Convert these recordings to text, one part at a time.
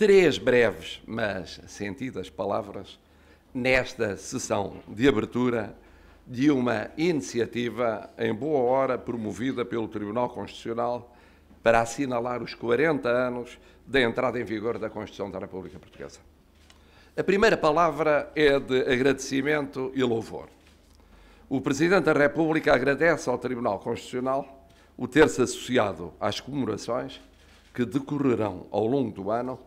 três breves, mas sentidas palavras nesta sessão de abertura de uma iniciativa em boa hora promovida pelo Tribunal Constitucional para assinalar os 40 anos da entrada em vigor da Constituição da República Portuguesa. A primeira palavra é de agradecimento e louvor. O Presidente da República agradece ao Tribunal Constitucional o ter-se associado às comemorações que decorrerão ao longo do ano,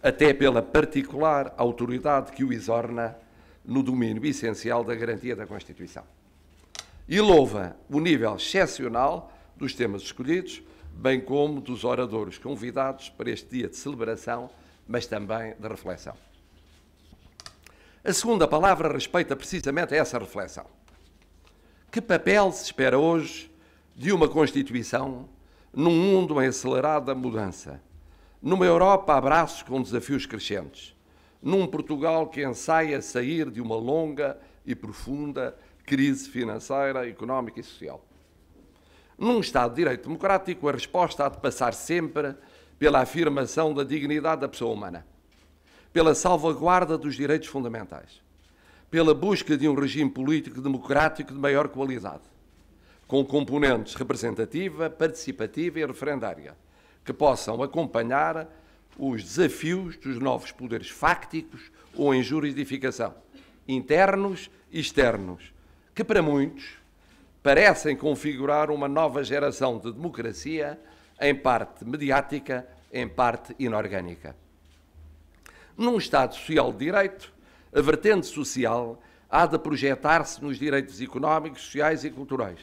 até pela particular autoridade que o exorna no domínio essencial da garantia da Constituição. E louva o nível excepcional dos temas escolhidos, bem como dos oradores convidados para este dia de celebração, mas também de reflexão. A segunda palavra respeita precisamente a essa reflexão. Que papel se espera hoje de uma Constituição num mundo em acelerada mudança, numa Europa a braços com desafios crescentes, num Portugal que ensaia sair de uma longa e profunda crise financeira, económica e social? Num Estado de Direito Democrático, a resposta há de passar sempre pela afirmação da dignidade da pessoa humana, pela salvaguarda dos direitos fundamentais, pela busca de um regime político democrático de maior qualidade, com componentes representativa, participativa e referendária, que possam acompanhar os desafios dos novos poderes fácticos ou em juridificação, internos e externos, que para muitos parecem configurar uma nova geração de democracia, em parte mediática, em parte inorgânica. Num Estado social de direito, a vertente social há de projetar-se nos direitos económicos, sociais e culturais,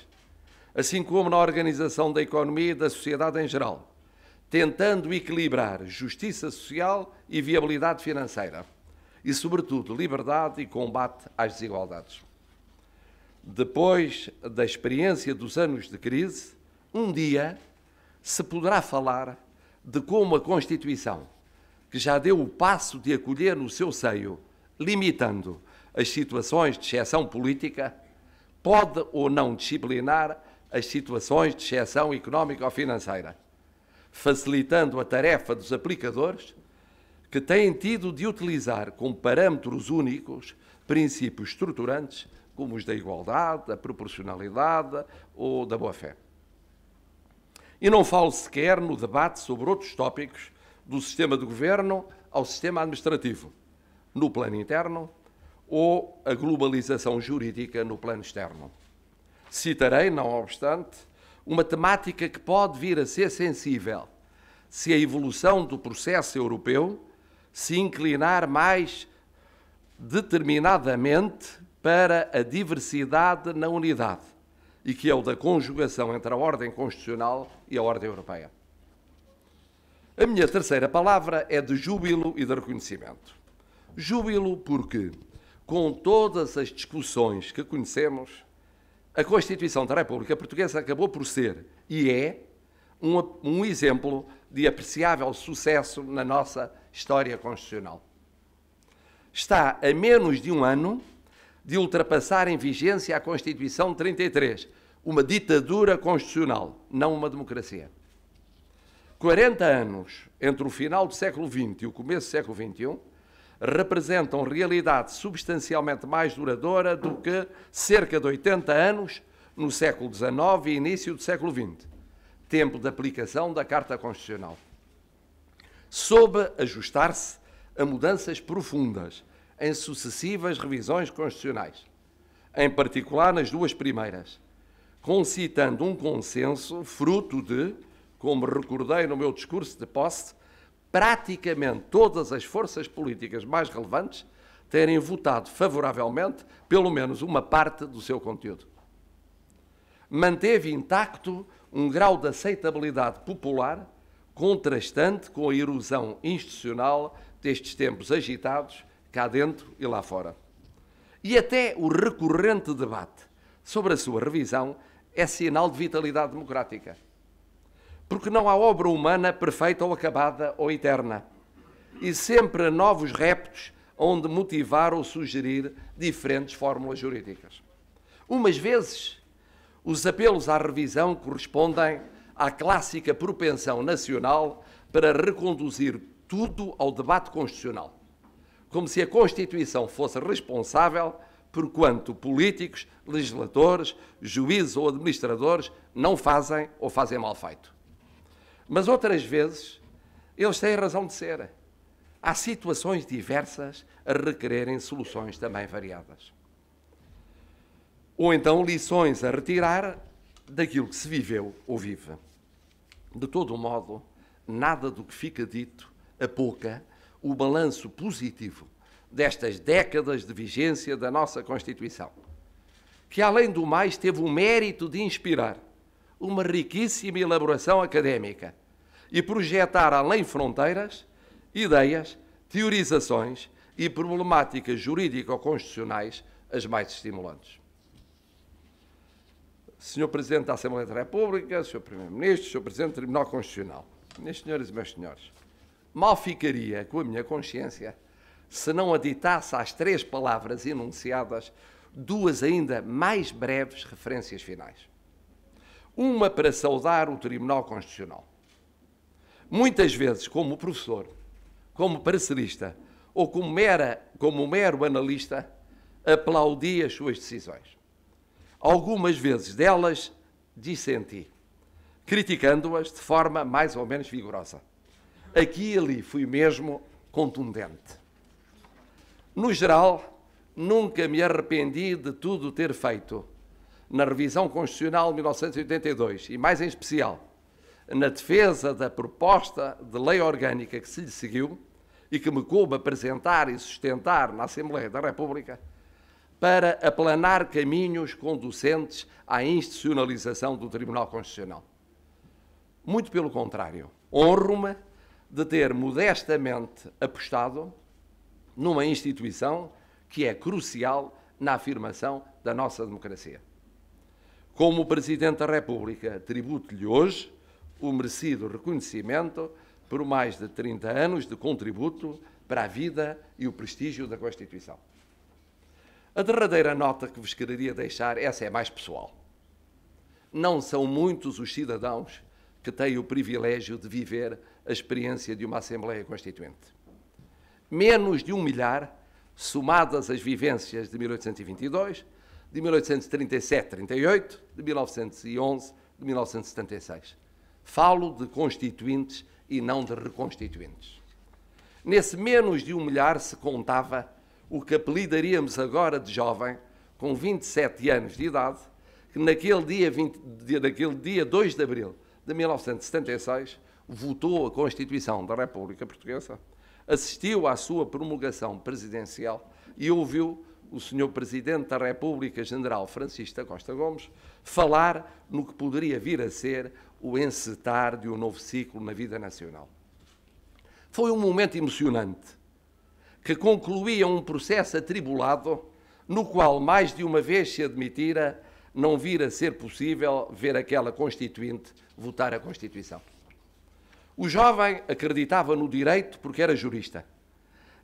assim como na organização da economia e da sociedade em geral, tentando equilibrar justiça social e viabilidade financeira e, sobretudo, liberdade e combate às desigualdades. Depois da experiência dos anos de crise, um dia se poderá falar de como a Constituição, que já deu o passo de acolher no seu seio, limitando as situações de exceção política, pode ou não disciplinar as situações de exceção económica ou financeira, facilitando a tarefa dos aplicadores que têm tido de utilizar como parâmetros únicos princípios estruturantes como os da igualdade, da proporcionalidade ou da boa-fé. E não falo sequer no debate sobre outros tópicos do sistema de governo ao sistema administrativo, no plano interno, ou a globalização jurídica no plano externo. Citarei, não obstante, uma temática que pode vir a ser sensível se a evolução do processo europeu se inclinar mais determinadamente para a diversidade na unidade, e que é o da conjugação entre a ordem constitucional e a ordem europeia. A minha terceira palavra é de júbilo e de reconhecimento. Júbilo porque, com todas as discussões que conhecemos, a Constituição da República Portuguesa acabou por ser, e é, um exemplo de apreciável sucesso na nossa história constitucional. Está a menos de um ano de ultrapassar em vigência a Constituição de 33, uma ditadura constitucional, não uma democracia. 40 anos entre o final do século XX e o começo do século XXI representam realidade substancialmente mais duradoura do que cerca de 80 anos no século XIX e início do século XX, tempo de aplicação da Carta Constitucional. Soube ajustar-se a mudanças profundas em sucessivas revisões constitucionais, em particular nas duas primeiras, concitando um consenso fruto de, como recordei no meu discurso de posse, praticamente todas as forças políticas mais relevantes terem votado favoravelmente pelo menos uma parte do seu conteúdo. Manteve intacto um grau de aceitabilidade popular contrastante com a erosão institucional destes tempos agitados cá dentro e lá fora. E até o recorrente debate sobre a sua revisão é sinal de vitalidade democrática. Porque não há obra humana perfeita ou acabada ou eterna. E sempre há novos reptos onde motivar ou sugerir diferentes fórmulas jurídicas. Umas vezes, os apelos à revisão correspondem à clássica propensão nacional para reconduzir tudo ao debate constitucional, como se a Constituição fosse responsável por quanto políticos, legisladores, juízes ou administradores não fazem ou fazem mal feito. Mas outras vezes eles têm razão de ser. Há situações diversas a requererem soluções também variadas. Ou então lições a retirar daquilo que se viveu ou vive. De todo modo, nada do que fica dito apouca o balanço positivo destas décadas de vigência da nossa Constituição, que, além do mais, teve o mérito de inspirar uma riquíssima elaboração académica e projetar além fronteiras ideias, teorizações e problemáticas jurídico-constitucionais as mais estimulantes. Sr. Presidente da Assembleia da República, Sr. Primeiro-Ministro, Sr. Presidente do Tribunal Constitucional, minhas senhoras e meus senhores, mal ficaria com a minha consciência se não aditasse às 3 palavras enunciadas 2 ainda mais breves referências finais. Uma para saudar o Tribunal Constitucional. Muitas vezes, como professor, como parecerista ou como mero analista, aplaudi as suas decisões. Algumas vezes delas dissenti, criticando-as de forma mais ou menos vigorosa. Aqui e ali fui mesmo contundente. No geral, nunca me arrependi de tudo ter feito na revisão constitucional de 1982 e, mais em especial, na defesa da proposta de lei orgânica que se lhe seguiu e que me coube apresentar e sustentar na Assembleia da República para aplanar caminhos conducentes à institucionalização do Tribunal Constitucional. Muito pelo contrário, honro-me de ter modestamente apostado numa instituição que é crucial na afirmação da nossa democracia. Como Presidente da República, tributo-lhe hoje o merecido reconhecimento por mais de 30 anos de contributo para a vida e o prestígio da Constituição. A derradeira nota que vos quereria deixar, essa é mais pessoal. Não são muitos os cidadãos que têm o privilégio de viver a experiência de uma Assembleia Constituinte. Menos de 1 milhar, somadas as vivências de 1822, de 1837-38, de 1911, de 1976. Falo de constituintes e não de reconstituintes. Nesse menos de 1 milhar se contava o que apelidaríamos agora de jovem, com 27 anos de idade, que naquele dia 2 de abril de 1976 votou a Constituição da República Portuguesa, assistiu à sua promulgação presidencial e ouviu o Sr. Presidente da República, General Francisco da Costa Gomes, falar no que poderia vir a ser o encetar de um novo ciclo na vida nacional. Foi um momento emocionante, que concluía um processo atribulado, no qual mais de uma vez se admitira não vir a ser possível ver aquela Constituinte votar a Constituição. O jovem acreditava no direito porque era jurista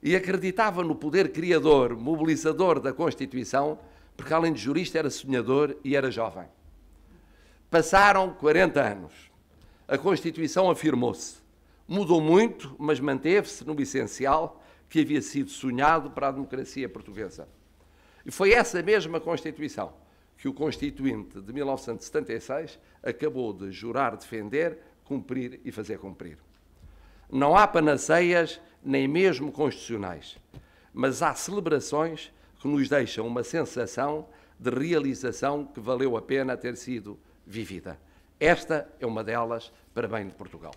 e acreditava no poder criador, mobilizador da Constituição, porque além de jurista era sonhador e era jovem. Passaram 40 anos. A Constituição afirmou-se. Mudou muito, mas manteve-se no essencial que havia sido sonhado para a democracia portuguesa. E foi essa mesma Constituição que o Constituinte de 1976 acabou de jurar defender, cumprir e fazer cumprir. Não há panaceias, nem mesmo constitucionais, mas há celebrações que nos deixam uma sensação de realização que valeu a pena ter sido vivida. Esta é uma delas para bem de Portugal.